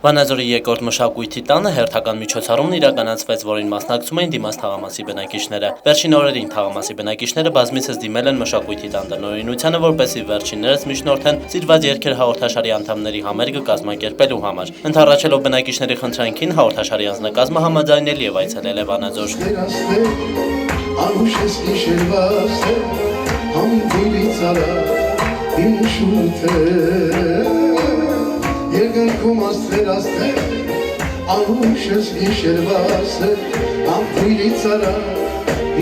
Վանաձորի երկրորդ մշակույթի տանը հերթական միջոցառումն իրականացվեց, որին մասնակցում էին դիմաց թաղամասի բնակիչները։ Վերջին օրերին թաղամասի բնակիչները բազմիցս դիմել են մշակույթի տան տնօրինությանը, որպեսզի վերջիններս միջնորդեն սիրված երգեր հաղորդաշարի անդամների համերգը կազմակերպելու համար։ Ընդառաջելով բնակիչների խնդրանքին, հաղորդաշարի անձնակազմը համաձայնել եւ այցելել է Վանաձոր։ Երկնքում աստղեր աստղեր, անուշ ես գիշերվաս, ամփույլից արա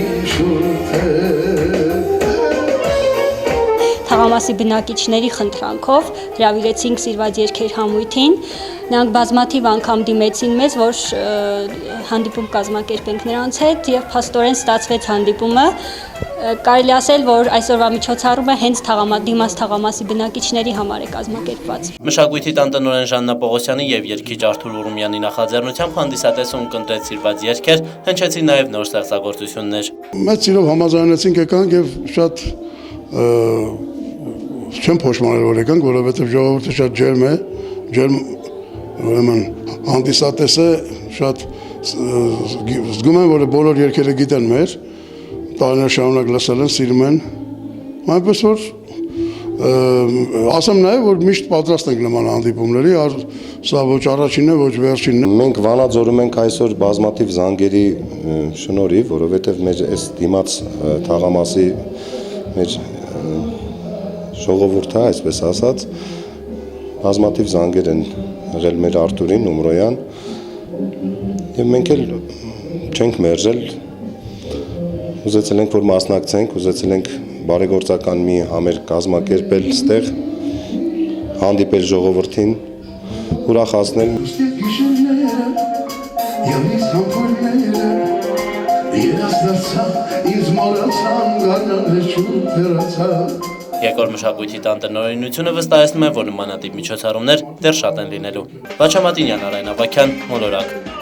ինշուրդ է։ Թաղամասի բնակիչների խնդրանքով հրավիրեցինք սիրված երգեր համույթին, նրանք բազմաթիվ անգամ դիմեցին մեզ, որ հանդիպում կազմակերպենք նրանց հետ եւ փաստորեն ստացվեց հանդիպումը։ Կարելի ասել, որ այսօրվա միջոցառումը հենց դիմաց թաղամասի բնակիչների համար է կազմակերպված։ Մշակույթի տան տնօրեն Ժաննա Պողոսյանի եւ երգիչ Արթուր Ուրումյանի նախաձեռնությամբ հանդիսատեսում կընտրեց սիրված երգեր, հնչեցին նաեւ նոր ստեղծագործություններ։ Մեծ սիրով համաձայնեցինք եկանք եւ շատ չեմ փոշմանել որ եկանք, որովհետեւ ժողովուրդը շատ ջերմ է, ուրեմն հանդիսատեսը շատ զգում եմ, որ բոլոր երգերը գիտեն մեր, տարիներ շարունակ լսել են, սիրում են, այնպես որ ասեմ նաև, որ միշտ պատրաստ ենք նման հանդիպումների, սա ոչ առաջինն է, ոչ վերջինն է։ Մենք Վանաձորում ենք այսօր բազմաթիվ զանգերի շնորհիվ, որովհետև մեր այս դիմաց թաղամասի մեր ժողովուրդը, այսպես ասած, բազմաթիվ զանգեր են եղել մեր Արթուրին, Ումրոյան, եւ մենք էլ չենք մերժել, ուզեցել ենք, որ մասնակցենք, ուզեցել ենք բարեգործական մի համերգ կազմակերպել ստեղ, հանդիպել ժողովրդին, ուրախացնել։ Երկրորդ մշակույթի տան տնօրինությունը վստահեցնում է, որ նմանատիպ միջոցառումներ դեռ շատ են լինելու։ Վաչամատինյան, Արայն Ավագյան, Մոլորակ։